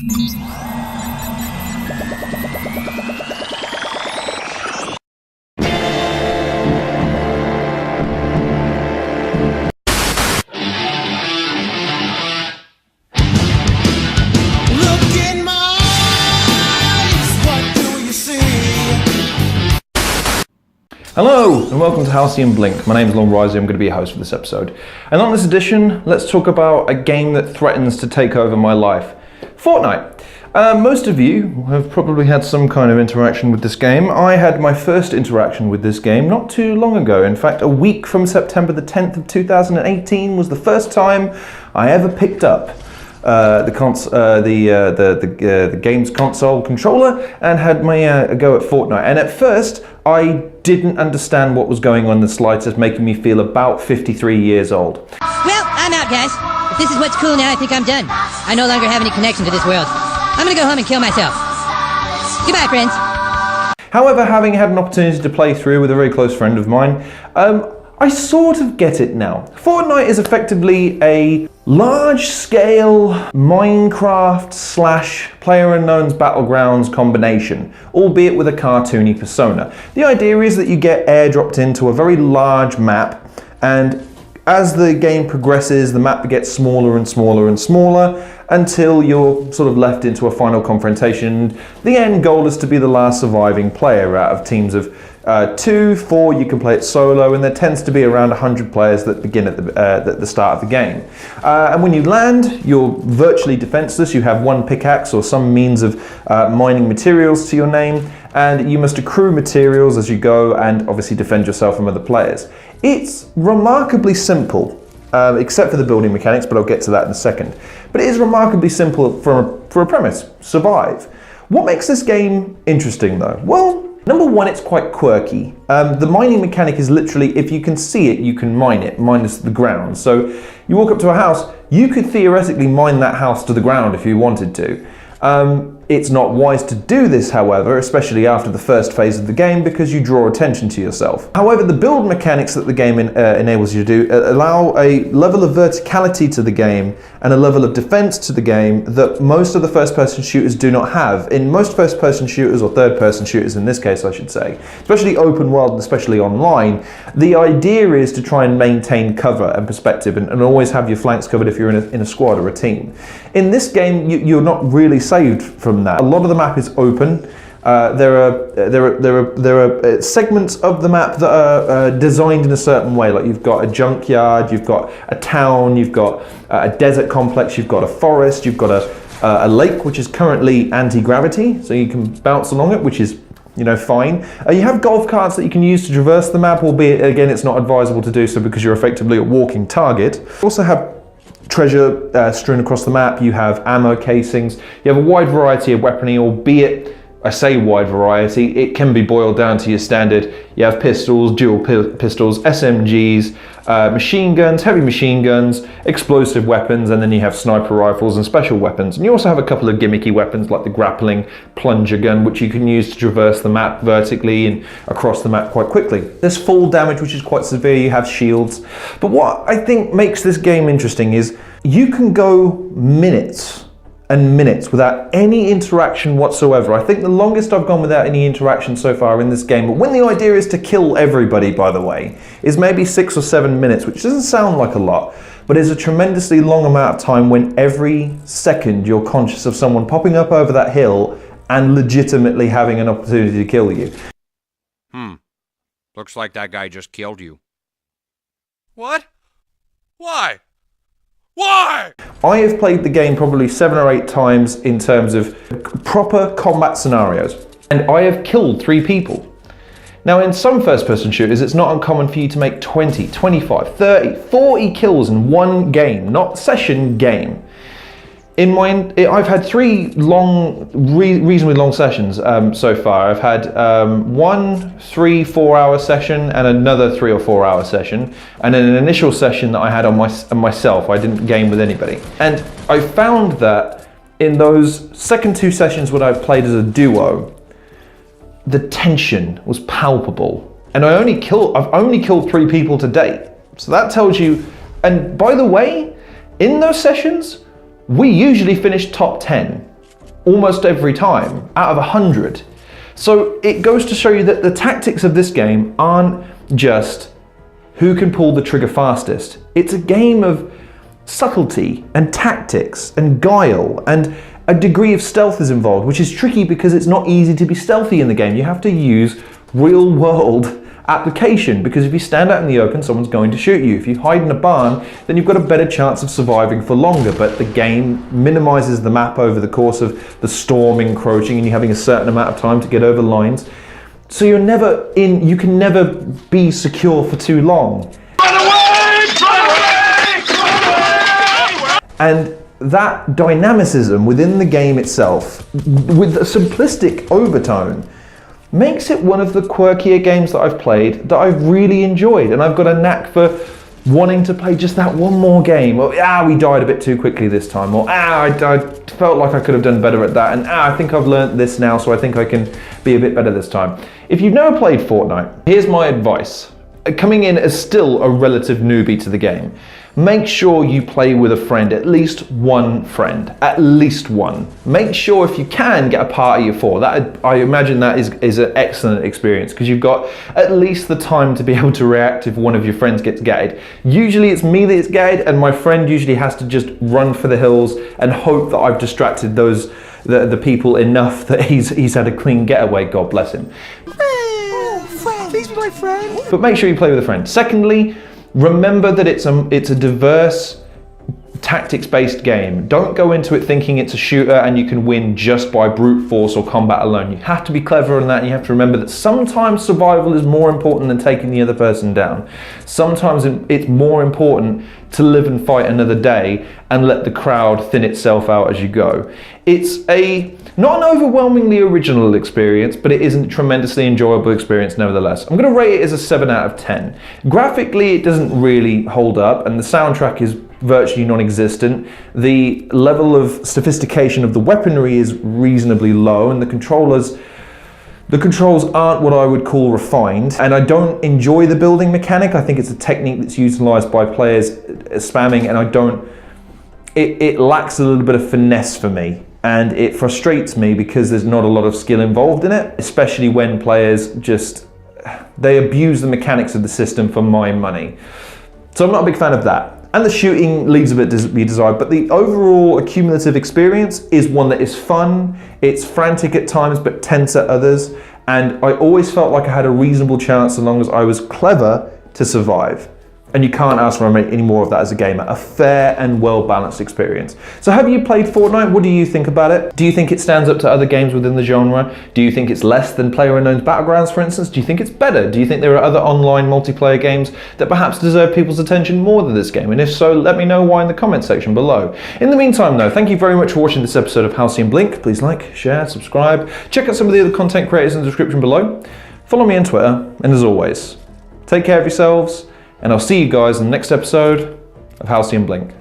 Hello and welcome to Halcyon Blink. My name is Long Risey. I'm going to be your host for this episode. And on this edition, let's talk about a game that threatens to take over my life. Fortnite. Most of you have probably had some kind of interaction with this game. I had my first interaction with this game not too long ago. In fact, a week from September the 10th of 2018 was the first time I ever picked up the game's console controller and had my go at Fortnite. And at first, I didn't understand what was going on in the slightest, making me feel about 53 years old. Well, I'm out, guys. If this is what's cool now, I think I'm done. I no longer have any connection to this world. I'm gonna go home and kill myself. Goodbye, friends. However, having had an opportunity to play through with a very close friend of mine, I sort of get it now. Fortnite is effectively a large-scale Minecraft / PlayerUnknown's Battlegrounds combination, albeit with a cartoony persona. The idea is that you get airdropped into a very large map, and as the game progresses, the map gets smaller and smaller and smaller until you're sort of left into a final confrontation. The end goal is to be the last surviving player out of teams of 2, 4, you can play it solo, and there tends to be around 100 players that begin at the start of the game. And when you land, you're virtually defenseless. You have one pickaxe or some means of mining materials to your name, and you must accrue materials as you go and obviously defend yourself from other players. It's remarkably simple, except for the building mechanics, but I'll get to that in a second. But it is remarkably simple for a premise: survive. What makes this game interesting though? Well, number one, it's quite quirky. The mining mechanic is literally, if you can see it, you can mine it, minus the ground. So you walk up to a house, you could theoretically mine that house to the ground if you wanted to. It's not wise to do this, however, especially after the first phase of the game, because you draw attention to yourself. However, the build mechanics that the game enables you to do allow a level of verticality to the game and a level of defense to the game that most of the first-person shooters do not have. In most first-person shooters, or third-person shooters in this case, I should say, especially open world and especially online, the idea is to try and maintain cover and perspective and always have your flanks covered if you're in a squad or a team. In this game, you're not really saved from that. A lot of the map is open. There are segments of the map that are designed in a certain way. Like you've got a junkyard, you've got a town, you've got a desert complex, you've got a forest, you've got a lake which is currently anti-gravity, so you can bounce along it, which is, you know, fine. You have golf carts that you can use to traverse the map, albeit again it's not advisable to do so because you're effectively a walking target. You also have treasure strewn across the map, you have ammo casings, you have a wide variety of weaponry, albeit I say wide variety, it can be boiled down to your standard. You have pistols, dual pistols, SMGs, machine guns, heavy machine guns, explosive weapons, and then you have sniper rifles and special weapons. And you also have a couple of gimmicky weapons like the grappling plunger gun, which you can use to traverse the map vertically and across the map quite quickly. There's fall damage, which is quite severe, you have shields. But what I think makes this game interesting is you can go minutes and minutes without any interaction whatsoever. I think the longest I've gone without any interaction so far in this game, but when the idea is to kill everybody, by the way, is maybe 6 or 7 minutes, which doesn't sound like a lot, but is a tremendously long amount of time when every second you're conscious of someone popping up over that hill and legitimately having an opportunity to kill you. Looks like that guy just killed you. What? Why? Why? I have played the game probably 7 or 8 times in terms of proper combat scenarios, and I have killed 3 people. Now in some first-person shooters, it's not uncommon for you to make 20, 25, 30, 40 kills in one game, not session, game. I've had 3 reasonably long sessions so far. I've had 1 3-4 hour session and another 3 or 4 hour session, and then an initial session that I had on myself. I didn't game with anybody. And I found that in those second 2 sessions when I played as a duo, the tension was palpable. And I've only killed 3 people to date. So that tells you, and by the way, in those sessions, we usually finish top 10. almost every time out of 100. So it goes to show you that the tactics of this game aren't just who can pull the trigger fastest. It's a game of subtlety and tactics and guile, and a degree of stealth is involved, which is tricky because it's not easy to be stealthy in the game. You have to use real world application, because if you stand out in the open, someone's going to shoot you. If you hide in a barn, then you've got a better chance of surviving for longer, but the game minimizes the map over the course of the storm encroaching and you having a certain amount of time to get over lines. So you're never in, you can never be secure for too long. Run away! Run away! Run away! And that dynamicism within the game itself, with a simplistic overtone, makes it one of the quirkier games that I've played that I've really enjoyed. And I've got a knack for wanting to play just that one more game. Or, we died a bit too quickly this time. Or, I felt like I could have done better at that. And, I think I've learnt this now, so I think I can be a bit better this time. If you've never played Fortnite, here's my advice. Coming in as still a relative newbie to the game, make sure you play with a friend, at least one friend, at least one. Make sure if you can get a party of 4. That, I imagine that is an excellent experience, because you've got at least the time to be able to react if one of your friends gets gatted. Usually it's me that gets gatted, and my friend usually has to just run for the hills and hope that I've distracted the people enough that he's had a clean getaway, God bless him. Please be my friend. But make sure you play with a friend. Secondly, remember that it's a diverse, tactics-based game. Don't go into it thinking it's a shooter and you can win just by brute force or combat alone. You have to be clever on that, and you have to remember that sometimes survival is more important than taking the other person down. Sometimes it's more important to live and fight another day and let the crowd thin itself out as you go. It's not an overwhelmingly original experience, but it is a tremendously enjoyable experience nevertheless. I'm going to rate it as a 7 out of 10. Graphically, it doesn't really hold up, and the soundtrack is virtually non-existent. The level of sophistication of the weaponry is reasonably low, and the controls aren't what I would call refined, and I don't enjoy the building mechanic. I think it's a technique that's utilized by players spamming, and it lacks a little bit of finesse for me. And it frustrates me because there's not a lot of skill involved in it, especially when players they abuse the mechanics of the system for my money. So I'm not a big fan of that. And the shooting leaves a bit to be desired, but the overall accumulative experience is one that is fun. It's frantic at times, but tense at others. And I always felt like I had a reasonable chance so long as I was clever to survive. And you can't ask for any more of that as a gamer. A fair and well-balanced experience. So have you played Fortnite? What do you think about it? Do you think it stands up to other games within the genre? Do you think it's less than PlayerUnknown's Battlegrounds, for instance? Do you think it's better? Do you think there are other online multiplayer games that perhaps deserve people's attention more than this game? And if so, let me know why in the comment section below. In the meantime though, thank you very much for watching this episode of Halcyon Blink. Please like, share, subscribe. Check out some of the other content creators in the description below. Follow me on Twitter, and as always, take care of yourselves, and I'll see you guys in the next episode of Halcyon Blink.